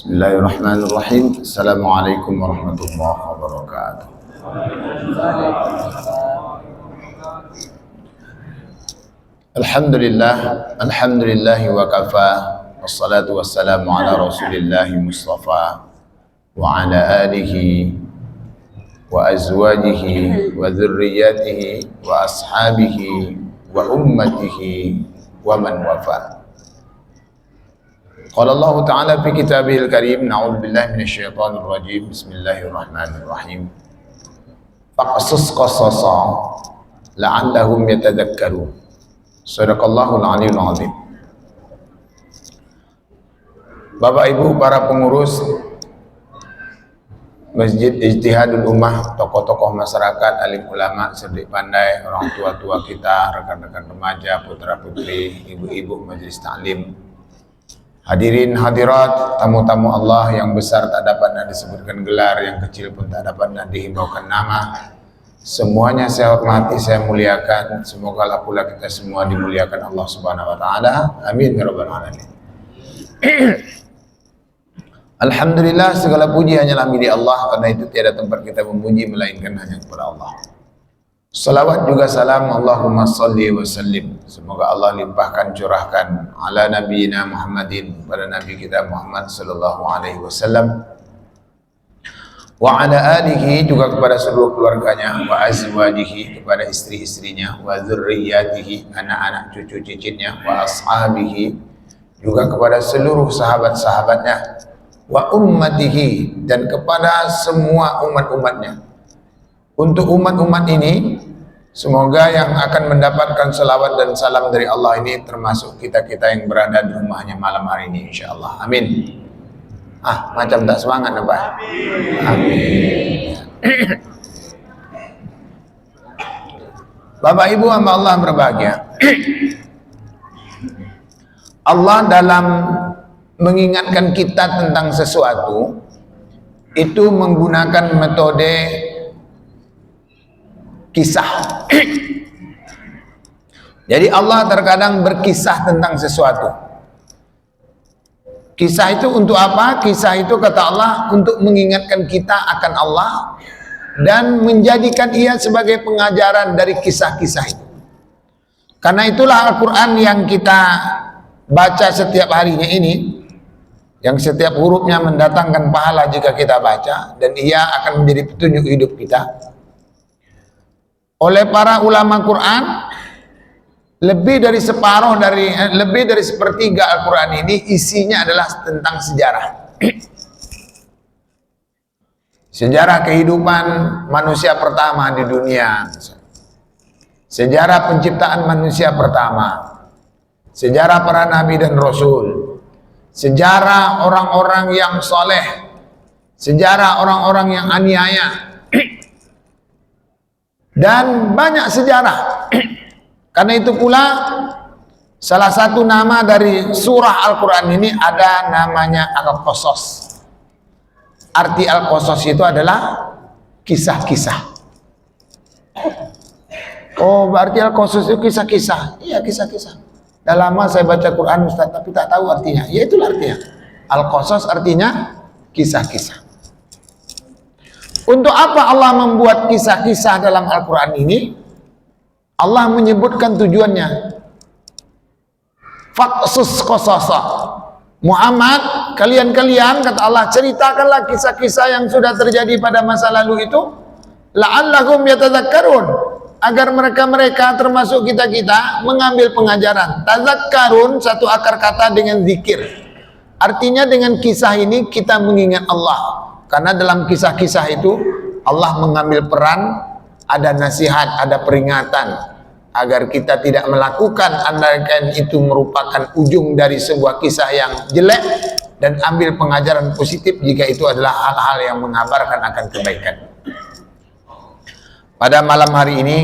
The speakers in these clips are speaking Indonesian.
Bismillahirrahmanirrahim. Assalamualaikum warahmatullahi wabarakatuh. Alhamdulillahi wa kafa. Wassalatu wassalamu ala rasulillahi mustafa wa ala alihi wa azwajihi wa dhurriyyatihi wa ashabihi wa ummatihi wa man wafa. Qala Allah Ta'ala fi kitabihil karim, na'udzu billahi minasyaitonir rajim. Bismillahirrahmanirrahim. Faqsus qasasa la'allahum yatadhakkarun. Shadaqallahul aliyyul azim. Bapak Ibu para pengurus Masjid Ijtihadul Ummah, tokoh-tokoh masyarakat, alim ulama, cerdik pandai, orang tua-tua kita, rekan-rekan remaja, putra-putri, ibu-ibu majelis taklim, hadirin hadirat, tamu-tamu Allah yang besar tak dapat nak disebutkan gelar, yang kecil pun tak dapat nak dihimbaukan nama. Semuanya saya hormati, saya muliakan. Semoga lah pula kita semua dimuliakan Allah Subhanahu wa taala. Amin ya rabbal alamin. Alhamdulillah, segala puji hanyalah milik Allah, karena itu tiada tempat kita memuji melainkan hanya kepada Allah. Salawat juga salam, Allahumma salli wa sallim, semoga Allah limpahkan, curahkan ala nabiyina Muhammadin, pada nabi kita Muhammad sallallahu alaihi wasallam, wa ala alihi, juga kepada seluruh keluarganya, wa azwajihi, kepada istri-istrinya, wa dzurriyyatihi, anak-anak cucu cicitnya, wa ashabihi, juga kepada seluruh sahabat-sahabatnya, wa ummatihi, dan kepada semua umat-umatnya. Untuk umat-umat ini, semoga yang akan mendapatkan selawat dan salam dari Allah ini termasuk kita-kita yang berada di rumahnya malam hari ini, insyaAllah. Amin. Macam tak semangat apa? Amin. Bapak Ibu hamba Allah berbahagia. Allah dalam mengingatkan kita tentang sesuatu itu menggunakan metode kisah. Jadi Allah terkadang berkisah tentang sesuatu. Kisah itu untuk apa? Kisah itu kata Allah untuk mengingatkan kita akan Allah dan menjadikan ia sebagai pengajaran dari kisah-kisah itu. Karena itulah Al-Quran yang kita baca setiap harinya ini, yang setiap hurufnya mendatangkan pahala jika kita baca, dan ia akan menjadi petunjuk hidup kita. Oleh para ulama Quran, lebih dari sepertiga Al-Quran ini isinya adalah tentang sejarah. Sejarah kehidupan manusia pertama di dunia, sejarah penciptaan manusia pertama, sejarah para nabi dan rasul, sejarah orang-orang yang soleh, sejarah orang-orang yang aniaya, dan banyak sejarah. Karena itu pula salah satu nama dari surah Al-Quran ini ada namanya Al-Qasas. Arti Al-Qasas itu adalah kisah-kisah. Oh, berarti Al-Qasas itu kisah-kisah. Iya, kisah-kisah. Dah lama saya baca Quran Ustaz, tapi tak tahu artinya. Ya itulah artinya. Al-Qasas artinya kisah-kisah. Untuk apa Allah membuat kisah-kisah dalam Al-Quran ini? Allah menyebutkan tujuannya. Faqsus qasasa. Muhammad, kalian kata Allah, ceritakanlah kisah-kisah yang sudah terjadi pada masa lalu itu, la'allahum yatadzakkarun, agar mereka-mereka termasuk kita-kita mengambil pengajaran. Tadzakkarun satu akar kata dengan zikir. Artinya dengan kisah ini kita mengingat Allah. Karena dalam kisah-kisah itu Allah mengambil peran, ada nasihat, ada peringatan agar kita tidak melakukan andaikan itu merupakan ujung dari sebuah kisah yang jelek, dan ambil pengajaran positif jika itu adalah hal-hal yang mengabarkan akan kebaikan. Pada malam hari ini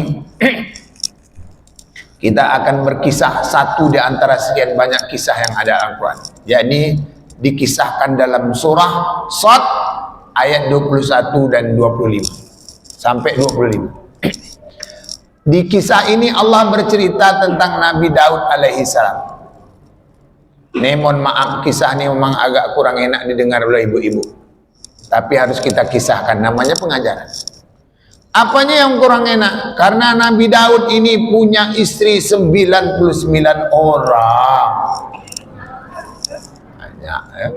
kita akan berkisah satu di antara sekian banyak kisah yang ada Al-Quran, yakni dikisahkan dalam surah Shad ayat 21 dan 25 sampai 25. Di kisah ini Allah bercerita tentang Nabi Daud alaihissalam. Nih mohon maaf, kisah ini memang agak kurang enak didengar oleh ibu-ibu, tapi harus kita kisahkan, namanya pengajaran. Apanya yang kurang enak? Karena Nabi Daud ini punya istri 99 orang. Banyak ya.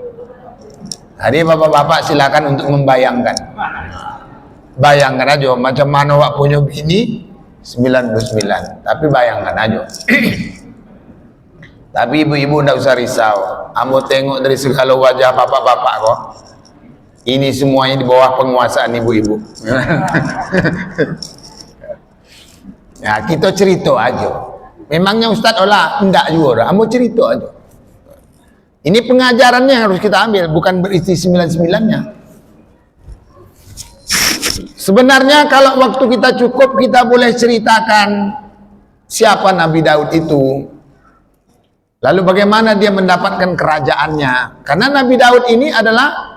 Jadi bapak-bapak silakan untuk membayangkan. Bayangkan aja macam mana wak punya bini 99. Tapi bayangkan aja. Tapi ibu-ibu tidak usah risau. Kamu tengok dari segala wajah bapak-bapak kok. Ini semuanya di bawah penguasaan ibu-ibu. Ya, kita cerita aja. Memangnya Ustadz olah enggak juga. Kamu cerita aja. Ini pengajarannya yang harus kita ambil, bukan berisi 99-nya. Sebenarnya kalau waktu kita cukup, kita boleh ceritakan siapa Nabi Daud itu. Lalu bagaimana dia mendapatkan kerajaannya. Karena Nabi Daud ini adalah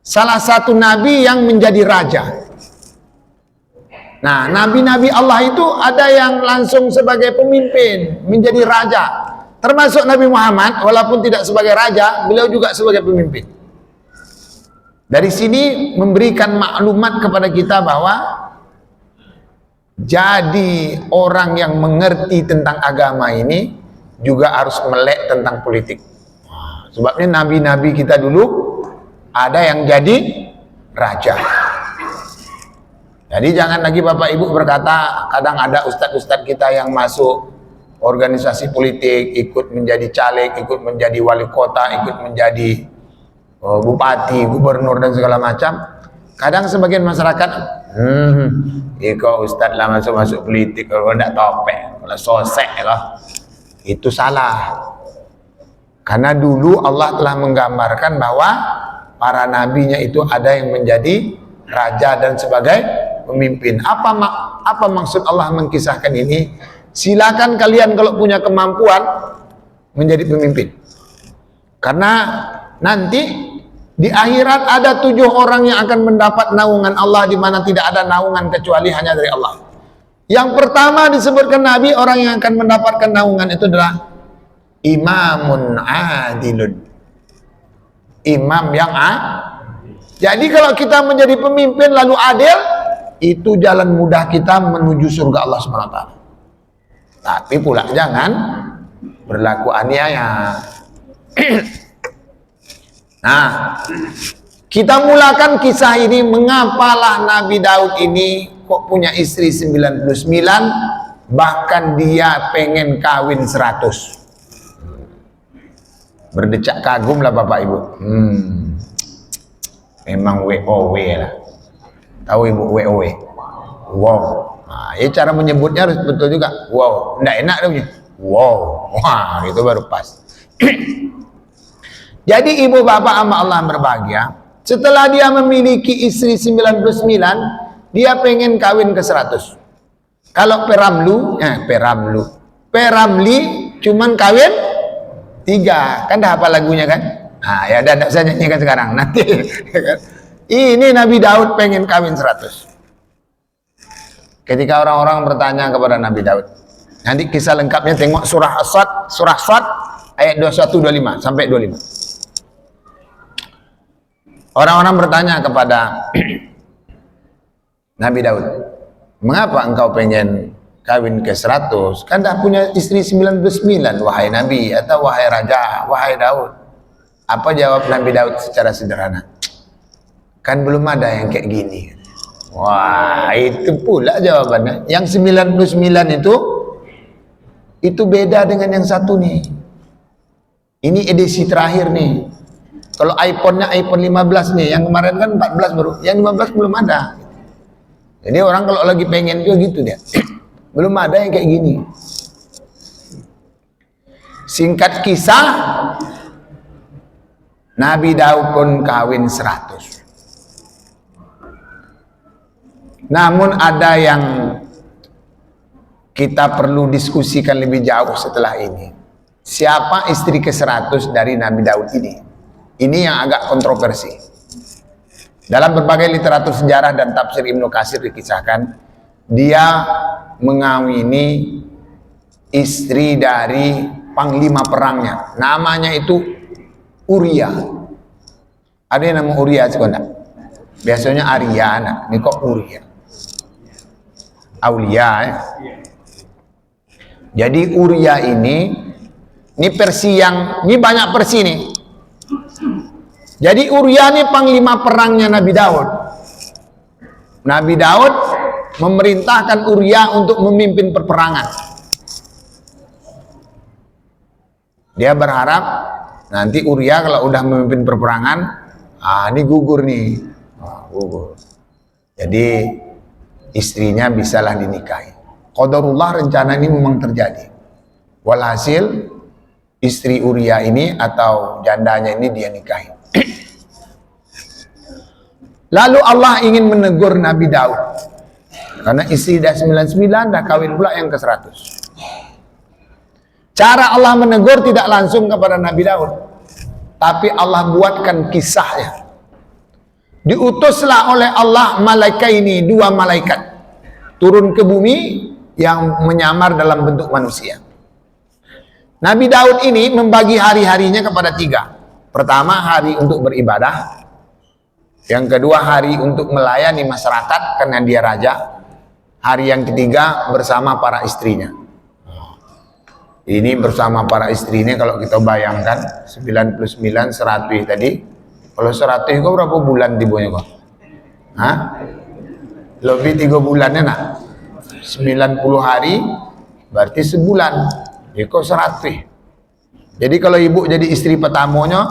salah satu nabi yang menjadi raja. Nah, nabi-nabi Allah itu ada yang langsung sebagai pemimpin, menjadi raja. Termasuk Nabi Muhammad, walaupun tidak sebagai raja, beliau juga sebagai pemimpin. Dari sini memberikan maklumat kepada kita bahwa jadi orang yang mengerti tentang agama ini juga harus melek tentang politik. Sebabnya nabi-nabi kita dulu ada yang jadi raja. Jadi jangan lagi Bapak Ibu berkata, kadang ada ustadz-ustadz kita yang masuk organisasi politik, ikut menjadi caleg, ikut menjadi wali kota, ikut menjadi bupati, gubernur dan segala macam. Kadang sebagian masyarakat, kok ustadz lah masuk politik, kalau tidak topek, kalau sosek lah. Itu salah. Karena dulu Allah telah menggambarkan bahwa para nabinya itu ada yang menjadi raja dan sebagai pemimpin. Apa maksud Allah mengkisahkan ini? Silakan kalian kalau punya kemampuan menjadi pemimpin. Karena nanti di akhirat ada 7 orang yang akan mendapat naungan Allah, di mana tidak ada naungan kecuali hanya dari Allah. Yang pertama disebutkan Nabi, orang yang akan mendapatkan naungan itu adalah imamun adilun. Imam yang Jadi kalau kita menjadi pemimpin lalu adil, itu jalan mudah kita menuju surga Allah SWT. Tapi pula jangan berlaku aniaya. Nah, kita mulakan kisah ini. Mengapalah Nabi Daud ini kok punya istri 99, bahkan dia pengen kawin 100. Berdecak kagum lah Bapak Ibu. Memang WOW lah. Tahu Ibu WOW? Wow. Nah, ya cara menyebutnya harus betul juga. Wow. Nggak enak dia punya. Wow. Wah, itu baru pas. Jadi ibu bapak sama Allah berbahagia. Setelah dia memiliki istri 99, dia pengen kawin ke 100. Kalau Peramli cuman kawin 3. Kan dah apa lagunya kan? Nah, ya udah enggak usah nyanyikan sekarang. Nanti ini Nabi Daud pengen kawin 100. Ketika orang-orang bertanya kepada Nabi Daud. Nanti kisah lengkapnya tengok surah As-Sad ayat 21 25 sampai 25. Orang-orang bertanya kepada Nabi Daud, mengapa engkau pengen kawin ke 100? Kan dah punya istri 99, wahai Nabi atau wahai Raja, wahai Daud. Apa jawab Nabi Daud secara sederhana? Kan belum ada yang kayak gini. Wah, itu pula jawabannya. Yang 99 itu beda dengan yang satu nih. Ini edisi terakhir nih. Kalau iPhone-nya iPhone 15 nih, yang kemarin kan 14 baru, yang 15 belum ada. Jadi orang kalau lagi pengen juga gitu dia. Belum ada yang kayak gini. Singkat kisah, Nabi Daud pun kawin 100. Namun ada yang kita perlu diskusikan lebih jauh setelah ini. Siapa istri ke-100 dari Nabi Daud ini? Ini yang agak kontroversi. Dalam berbagai literatur sejarah dan tafsir Ibnu Katsir dikisahkan, dia mengawini istri dari panglima perangnya. Namanya itu Uria. Ada yang nama Uria sekolah? Biasanya Aryana, ini kok Uria. Aulia Jadi Uria ini versi yang, ini banyak versi nih. Jadi Uria ini panglima perangnya Nabi Daud. Nabi Daud memerintahkan Uria untuk memimpin peperangan. Dia berharap nanti Uria kalau udah memimpin peperangan, ini gugur nih. Gugur. Jadi istrinya bisalah dinikahi. Qadarullah, rencana ini memang terjadi. Walhasil istri Uria ini atau jandanya ini dia nikahi. Lalu Allah ingin menegur Nabi Daud. Karena istri dah 99, dah kawin pula yang ke-100. Cara Allah menegur tidak langsung kepada Nabi Daud, tapi Allah buatkan kisahnya. Diutuslah oleh Allah malaikat ini, 2 malaikat turun ke bumi yang menyamar dalam bentuk manusia. Nabi Daud ini membagi hari-harinya kepada 3. Pertama, hari untuk beribadah. Yang kedua, hari untuk melayani masyarakat karena dia raja. Hari yang ketiga bersama para istrinya. Ini bersama para istrinya, kalau kita bayangkan 9 plus 9 100 tadi. Kalau 100 itu berapa bulan tibunya kok? Lebih 3 bulannya nak. 90 hari berarti sebulan. Ya kok 100. Jadi kalau ibu jadi istri pertamanya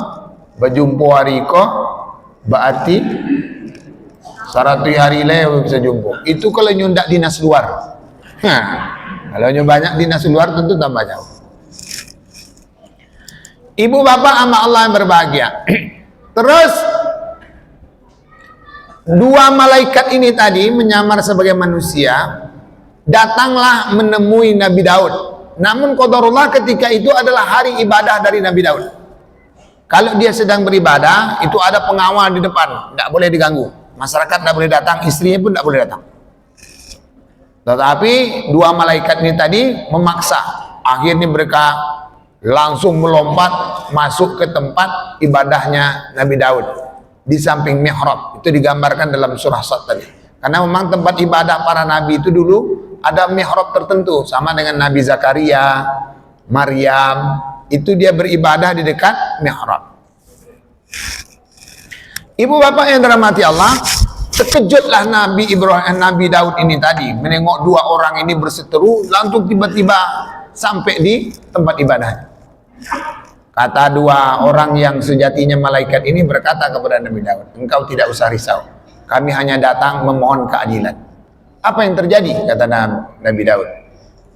berjumpa hari kok berarti 100 hari lah bisa jumpa. Itu kalau nyundak dinas luar. Kalau banyak dinas luar tentu tambah jauh. Ibu bapak sama Allah yang berbahagia. Terus 2 malaikat ini tadi menyamar sebagai manusia, datanglah menemui Nabi Daud. Namun qadarullah ketika itu adalah hari ibadah dari Nabi Daud. Kalau dia sedang beribadah, itu ada pengawal di depan, tidak boleh diganggu. Masyarakat tidak boleh datang, istrinya pun tidak boleh datang. Tetapi 2 malaikat ini tadi memaksa. Akhirnya mereka langsung melompat masuk ke tempat ibadahnya Nabi Daud di samping mihrab. Itu digambarkan dalam surah Sad tadi. Karena memang tempat ibadah para nabi itu dulu ada mihrab tertentu, sama dengan Nabi Zakaria, Maryam, itu dia beribadah di dekat mihrab. Ibu bapak yang dirahmati Allah, terkejutlah Nabi Daud ini tadi menengok 2 orang ini berseteru, langsung tiba-tiba sampai di tempat ibadahnya. Kata 2 orang yang sejatinya malaikat ini berkata kepada Nabi Daud, engkau tidak usah risau, kami hanya datang memohon keadilan. Apa yang terjadi? Kata Nabi Daud,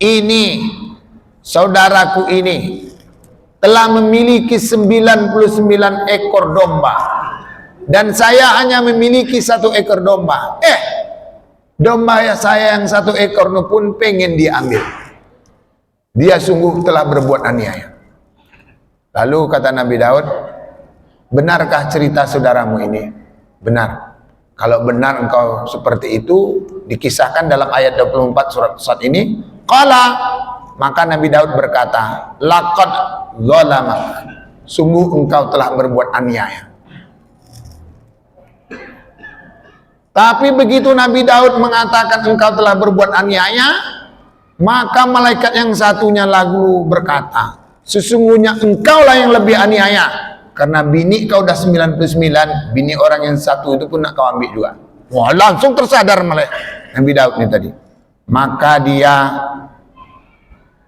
ini saudaraku ini telah memiliki 99 ekor domba dan saya hanya memiliki 1 ekor domba. Domba saya yang 1 ekor pun pengen diambil. Dia sungguh telah berbuat aniaya. Lalu kata Nabi Daud, benarkah cerita saudaramu ini? Benar. Kalau benar engkau seperti itu, dikisahkan dalam ayat 24 surat Sad ini, qala, maka Nabi Daud berkata, laqad zalamak, sungguh engkau telah berbuat aniaya. Tapi begitu Nabi Daud mengatakan engkau telah berbuat aniaya, maka malaikat yang satunya lalu berkata, sesungguhnya engkaulah yang lebih aniaya, karena bini kau udah 99, bini orang yang satu itu pun nak kau ambil juga. Wah, langsung tersadar Nabi Daud ini tadi. Maka dia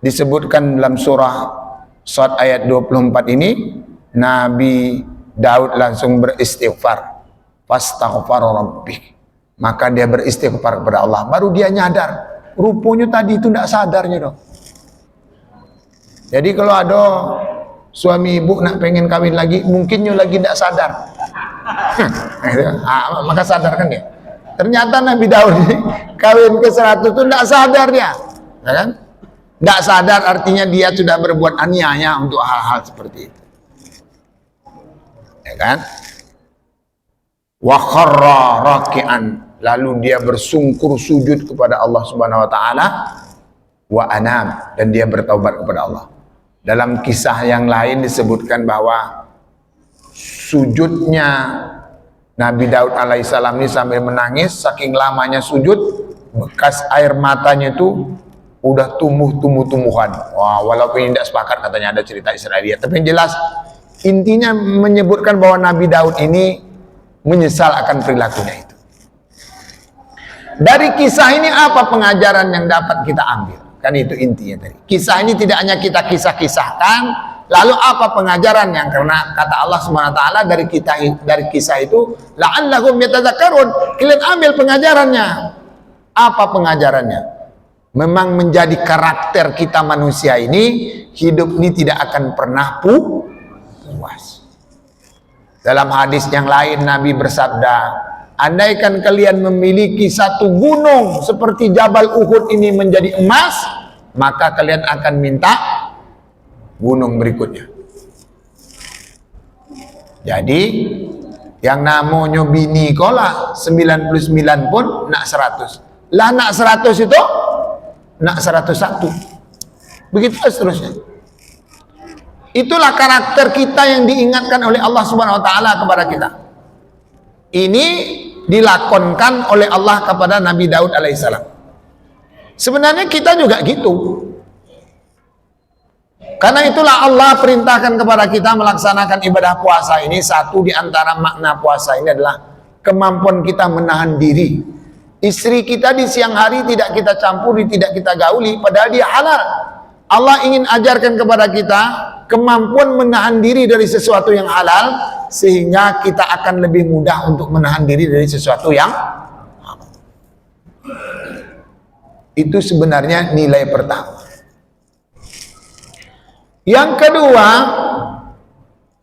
disebutkan dalam surah Sad ayat 24 ini, Nabi Daud langsung beristighfar, fastaghfara rabbih, maka dia beristighfar kepada Allah. Baru dia nyadar, rupanya tadi itu tidak sadarnya dong. Jadi kalau ada suami ibu nak pengen kawin lagi, mungkinnya lagi tidak sadar. Maka sadarkan dia. Ternyata Nabi Daud ini kawin ke 100 itu tidak sadar dia, ya kan? Tidak sadar artinya dia sudah berbuat aniaya untuk hal-hal seperti itu, ya kan? Wa kharra raki'an, lalu dia bersungkur sujud kepada Allah Subhanahu wa taala, wa anam, dan dia bertaubat kepada Allah. Dalam kisah yang lain disebutkan bahwa sujudnya Nabi Daud alaihissalam ini sambil menangis, saking lamanya sujud, bekas air matanya itu udah tumbuhan. Wah, walaupun ini tidak sepakat, katanya ada cerita Israeliat, tapi yang jelas intinya menyebutkan bahwa Nabi Daud ini menyesal akan perilakunya itu. Dari kisah ini apa pengajaran yang dapat kita ambil? Kan itu intinya tadi. Kisah ini tidak hanya kita kisah-kisahkan, lalu apa pengajaran yang, karena kata Allah SWT dari kisah itu la'allahum yatadzakkarun, kalian ambil pengajarannya. Apa pengajarannya? Memang menjadi karakter kita manusia ini, hidup ini tidak akan pernah puas. Dalam hadis yang lain Nabi bersabda, andaikan kalian memiliki satu gunung seperti Jabal Uhud ini menjadi emas, maka kalian akan minta gunung berikutnya. Jadi yang namanya bini kola 99 pun nak 100. Lah nak 100 itu nak 101. Begitu seterusnya. Itulah karakter kita yang diingatkan oleh Allah Subhanahu wa taala kepada kita. Ini dilakonkan oleh Allah kepada Nabi Daud alaihissalam. Sebenarnya kita juga gitu. Karena itulah Allah perintahkan kepada kita melaksanakan ibadah puasa ini. Satu di antara makna puasa ini adalah kemampuan kita menahan diri. Istri kita di siang hari tidak kita campuri, tidak kita gauli, padahal dia halal. Allah ingin ajarkan kepada kita kemampuan menahan diri dari sesuatu yang halal, sehingga kita akan lebih mudah untuk menahan diri dari sesuatu yang haram. Itu sebenarnya nilai pertama. Yang kedua,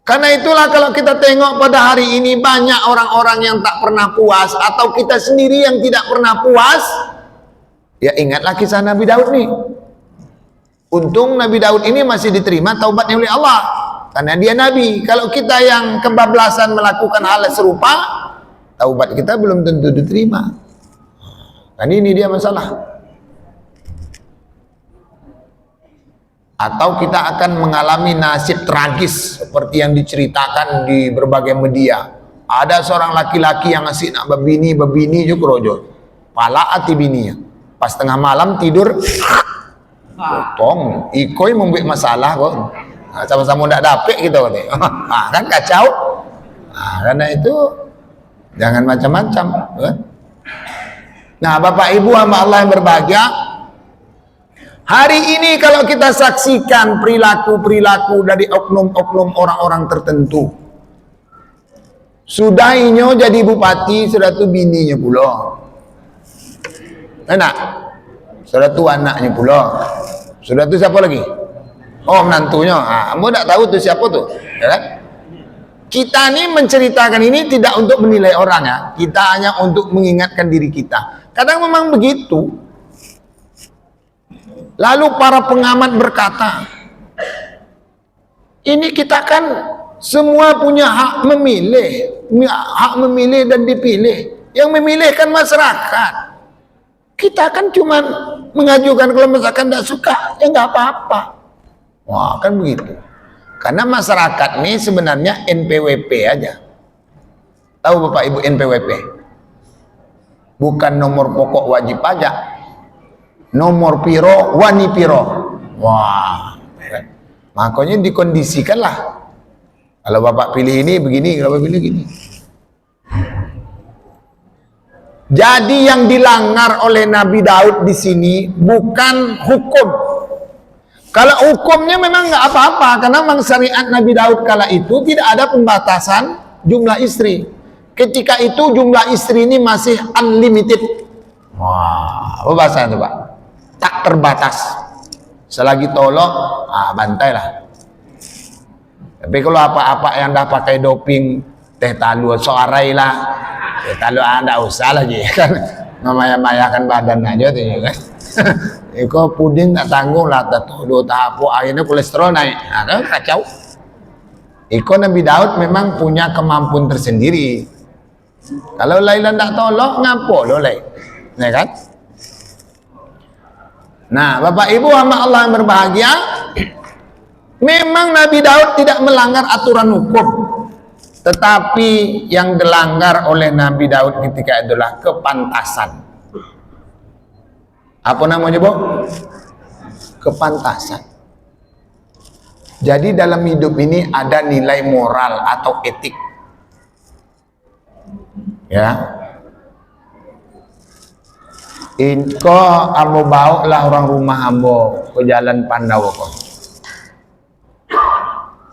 karena itulah kalau kita tengok pada hari ini banyak orang-orang yang tak pernah puas, atau kita sendiri yang tidak pernah puas, ya ingatlah kisah Nabi Daud nih. Untung Nabi Daud ini masih diterima taubatnya oleh Allah, karena dia Nabi. Kalau kita yang kebablasan melakukan hal serupa, taubat kita belum tentu diterima. Kan ini dia masalah. Atau kita akan mengalami nasib tragis seperti yang diceritakan di berbagai media. Ada seorang laki-laki yang ngasih nak bebini juga rojo. Pala ati bininya. Pas tengah malam tidur, potong, ikoi membuat masalah kok. Nah, sama-sama tidak dapet gitu kan kacau. Nah, karena itu jangan macam-macam, kan? Nah, Bapak Ibu hamba Allah yang berbahagia, hari ini kalau kita saksikan perilaku-perilaku dari oknum-oknum orang-orang tertentu, sudah inyo jadi bupati, sudah tu bininya pula, enak, sudah tu anaknya pula, sudah tu siapa lagi? Oh, menantunya. Kamu tak tahu tu siapa tu, ya kan? Kita ini menceritakan ini tidak untuk menilai orang ya, kita hanya untuk mengingatkan diri kita. Kadang memang begitu. Lalu para pengamat berkata, ini kita kan semua punya hak memilih dan dipilih. Yang memilih kan masyarakat. Kita kan cuma mengajukan, kalau misalkan tidak suka, ya nggak apa-apa. Wah, kan begitu. Karena masyarakat ini sebenarnya NPWP aja. Tahu Bapak Ibu NPWP? Bukan nomor pokok wajib pajak. Nomor piro, wani piro. Wah, makanya dikondisikanlah. Kalau Bapak pilih ini begini, kalau Bapak pilih gini. Jadi yang dilanggar oleh Nabi Daud di sini bukan hukum. Kalau hukumnya memang nggak apa-apa, karena memang syariat Nabi Daud kala itu tidak ada pembatasan jumlah istri. Ketika itu jumlah istri ini masih unlimited. Wah, apa bahasa itu Pak? Tak terbatas. Selagi tolong, bantailah. Tapi kalau apa-apa yang dah pakai doping, teh talu soarai lah, teh talu anda usah lagi kan, memaya-mayakan badan aja tuh kan. Iko puding tak tanggung lah, dua tahap akhirnya kolesterol naik, kan kacau. Iko Nabi Daud memang punya kemampuan tersendiri. Kalau Laila tak tolong, ngapo lo Lai, ya kan? Nah, Bapak Ibu hamba Allah yang berbahagia, Memang Nabi Daud tidak melanggar aturan hukum, tetapi yang dilanggar oleh Nabi Daud ketika itulah kepantasan. Apa namanya, Bu? Kepantasan. Jadi dalam hidup ini ada nilai moral atau etik. Ya. Inko ambo bawa lah orang rumah ambo ke jalan Pandawa kok.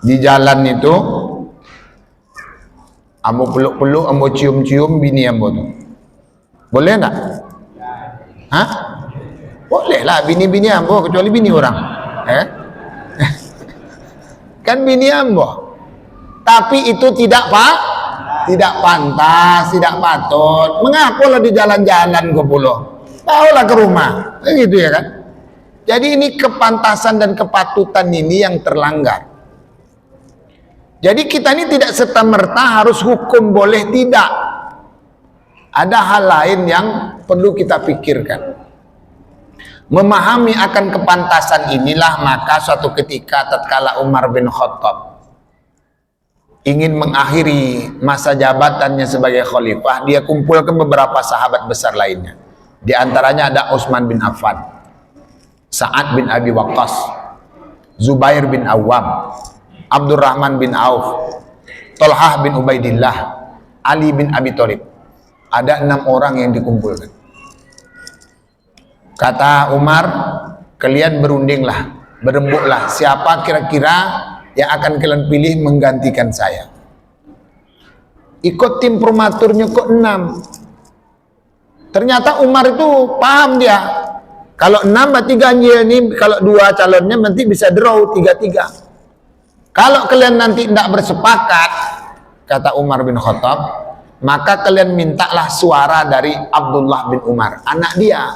Di jalan itu ambo peluk-peluk, ambo cium-cium bini ambo tuh. Boleh enggak? Hah? Boleh lah bini-bini ambo, kecuali bini orang. Kan bini ambo. Tapi itu tidak pantas, tidak patut. Mengapa lah di jalan-jalan ke pulau? Bawalah ke rumah. Gitu ya kan? Jadi ini kepantasan dan kepatutan ini yang terlanggar. Jadi kita ini tidak serta-merta harus hukum boleh, tidak. Ada hal lain yang perlu kita pikirkan. Memahami akan kepantasan inilah maka suatu ketika tatkala Umar bin Khattab ingin mengakhiri masa jabatannya sebagai khalifah, dia kumpulkan beberapa sahabat besar lainnya. Di antaranya ada Utsman bin Affan, Sa'ad bin Abi Waqqas, Zubair bin Awam, Abdurrahman bin Auf, Thalhah bin Ubaidillah, Ali bin Abi Thalib. Ada 6 orang yang dikumpulkan. Kata Umar, kalian berundinglah, berembuklah, siapa kira-kira yang akan kalian pilih menggantikan saya. Ikut tim promaturnya kok 6. Ternyata Umar itu paham dia. Kalau 6 berarti ganjil ini, kalau 2 calonnya nanti bisa draw 3-3. Kalau kalian nanti tidak bersepakat, kata Umar bin Khattab, maka kalian mintalah suara dari Abdullah bin Umar, anak dia.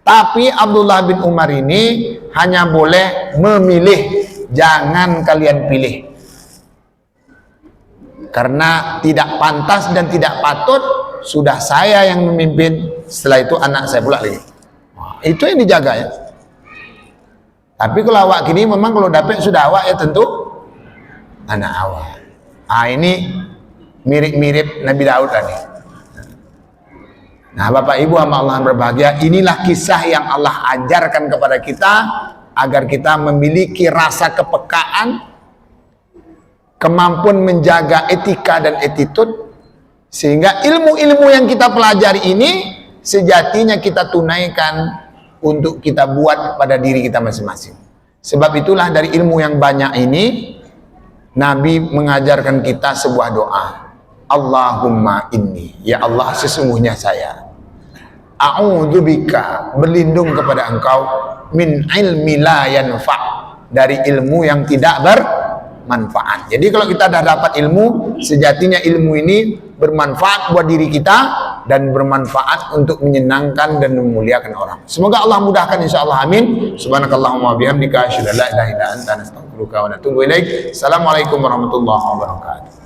Tapi Abdullah bin Umar ini hanya boleh memilih, jangan kalian pilih. Karena tidak pantas dan tidak patut, sudah saya yang memimpin, setelah itu anak saya pula lagi. Itu yang dijaga ya. Tapi kalau awak gini memang kalau dapat sudah awak ya tentu anak awak. Ini mirip-mirip Nabi Daud tadi. Nah, Bapak Ibu hamba Allah yang berbahagia, inilah kisah yang Allah ajarkan kepada kita agar kita memiliki rasa kepekaan, kemampuan menjaga etika dan attitude, sehingga ilmu-ilmu yang kita pelajari ini sejatinya kita tunaikan untuk kita buat pada diri kita masing-masing. Sebab itulah dari ilmu yang banyak ini Nabi mengajarkan kita sebuah doa. Allahumma inni, ya Allah sesungguhnya saya a'udzubika, berlindung kepada engkau, min ilmi la yanfa', dari ilmu yang tidak bermanfaat. Jadi kalau kita dah dapat ilmu, sejatinya ilmu ini bermanfaat buat diri kita dan bermanfaat untuk menyenangkan dan memuliakan orang. Semoga Allah mudahkan insyaallah, amin. Subhanakallahumma bihamdika asyhadu an la ilaha illa anta astaghfiruka wa atubu ilaik. Assalamualaikum warahmatullahi wabarakatuh.